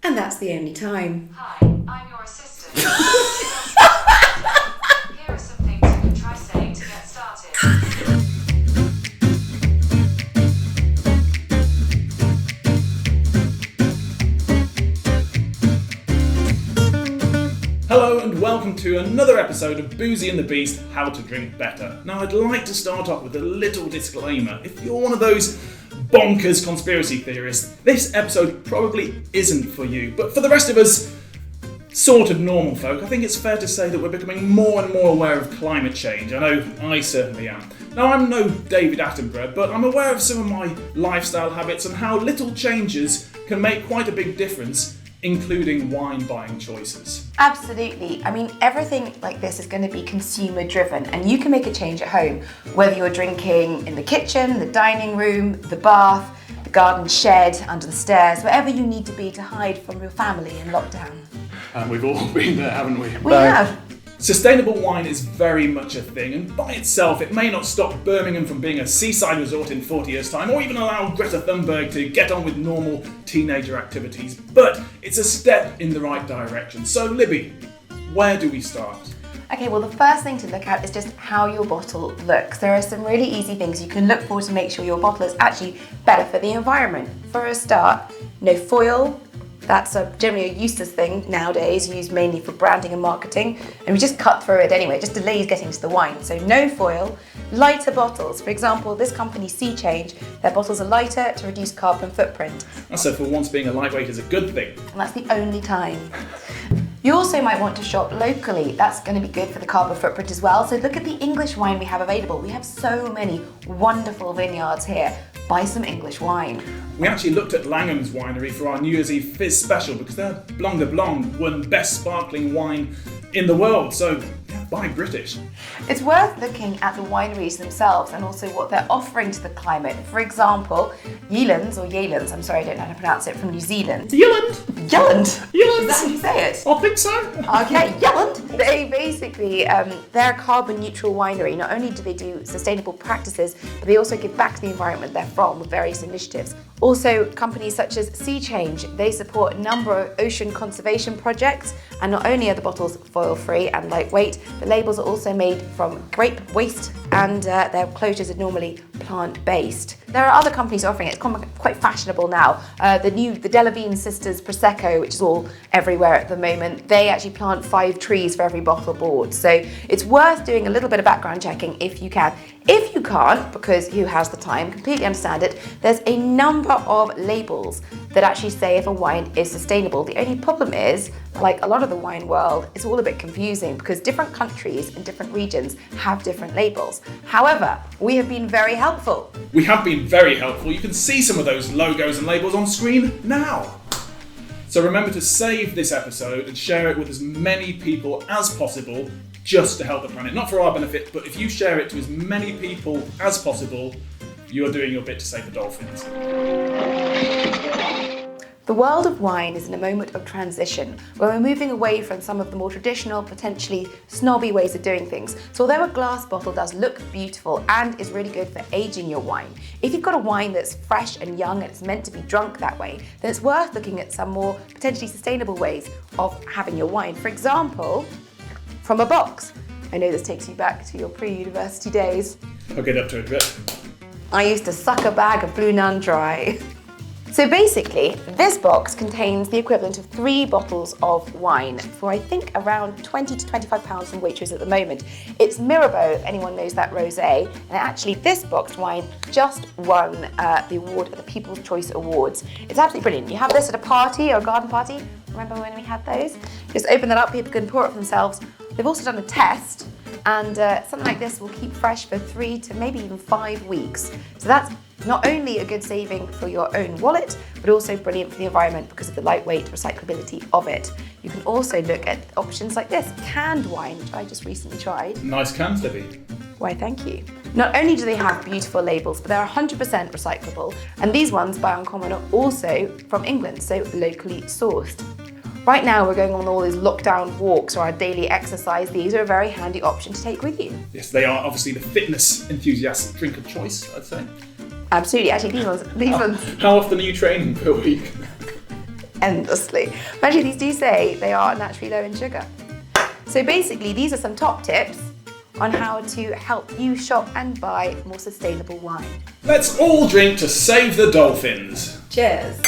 And that's the only time. Hi, I'm your assistant. Here are some things you can try saying to get started. Hello and welcome to another episode of Boozy and the Beast, How to Drink Better. Now I'd like to start off with a little disclaimer. If you're one of those bonkers conspiracy theorists, this episode probably isn't for you. But for the rest of us, sort of normal folk, I think it's fair to say that we're becoming more and more aware of climate change. I know I certainly am. Now I'm no David Attenborough, but I'm aware of some of my lifestyle habits and how little changes can make quite a big difference, including wine buying choices. Absolutely. I mean, everything like this is going to be consumer driven, and you can make a change at home, whether you're drinking in the kitchen, the dining room, the bath, the garden shed, under the stairs, wherever you need to be to hide from your family in lockdown. And we've all been there, haven't we? We have. Sustainable wine is very much a thing, and by itself it may not stop Birmingham from being a seaside resort in 40 years' time, or even allow Greta Thunberg to get on with normal teenager activities, but it's a step in the right direction. So Libby, where do we start? Okay, well, the first thing to look at is just how your bottle looks. There are some really easy things you can look for to make sure your bottle is actually better for the environment. For a start, no foil. That's generally a useless thing nowadays, used mainly for branding and marketing, and we just cut through it anyway. It just delays getting to the wine. So no foil. Lighter bottles. For example, this company Sea Change, their bottles are lighter to reduce carbon footprint. So for once being a lightweight is a good thing. And that's the only time. You also might want to shop locally. That's going to be good for the carbon footprint as well. So look at the English wine we have available. We have so many wonderful vineyards here. Buy some English wine. We actually looked at Langham's winery for our New Year's Eve Fizz special because their Blanc de Blanc won best sparkling wine in the world. So yeah, buy British. It's worth looking at the wineries themselves and also what they're offering to the climate. For example, Yealands, I'm sorry, I don't know how to pronounce it, from New Zealand. Yealand! Is Yealand! that how you say it? I think so. Okay, Yealand. They basically, they're a carbon neutral winery. Not only do they do sustainable practices, but they also give back to the environment they're from with various initiatives. Also, companies such as Sea Change, they support a number of ocean conservation projects, and not only are the bottles foil-free and lightweight, the labels are also made from grape waste, and their closures are normally plant-based. There are other companies offering it. It's quite fashionable now. The Delavine Sisters Prosecco, which is all everywhere at the moment, they actually plant 5 trees for every bottle bought. So it's worth doing a little bit of background checking if you can. If you can't, because who has the time, completely understand it, there's a number of labels that actually say if a wine is sustainable. The only problem is, like a lot of the wine world, it's all a bit confusing because different countries and different regions have different labels. However, we have been very helpful. We have been very helpful. You can see some of those logos and labels on screen now. So remember to save this episode and share it with as many people as possible, just to help the planet. Not for our benefit, but if you share it to as many people as possible, you are doing your bit to save the dolphins. The world of wine is in a moment of transition, where we're moving away from some of the more traditional, potentially snobby ways of doing things. So although a glass bottle does look beautiful and is really good for aging your wine, if you've got a wine that's fresh and young and it's meant to be drunk that way, then it's worth looking at some more potentially sustainable ways of having your wine. For example, from a box. I know this takes you back to your pre-university days. I'll get up to it a bit. I used to suck a bag of Blue Nun dry. So basically, this box contains the equivalent of 3 bottles of wine for I think around 20 to 25 pounds from Waitrose at the moment. It's Mirabeau, if anyone knows that rosé, and actually this boxed wine just won the award at the People's Choice Awards. It's absolutely brilliant. You have this at a party or a garden party. Remember when we had those? Just open that up, people can pour it for themselves. They've also done a test, and something like this will keep fresh for 3 to maybe even 5 weeks. So that's not only a good saving for your own wallet, but also brilliant for the environment because of the lightweight recyclability of it. You can also look at options like this, canned wine, which I just recently tried. Nice cans, Libby. Why, thank you. Not only do they have beautiful labels, but they're 100% recyclable, and these ones by Uncommon are also from England, so locally sourced. Right now we're going on all these lockdown walks or our daily exercise. These are a very handy option to take with you. Yes, they are obviously the fitness enthusiast drink of choice, I'd say. Absolutely, actually these ones. How often are you training per week? endlessly. Actually, these do say they are naturally low in sugar. So basically, these are some top tips on how to help you shop and buy more sustainable wine. Let's all drink to save the dolphins. Cheers.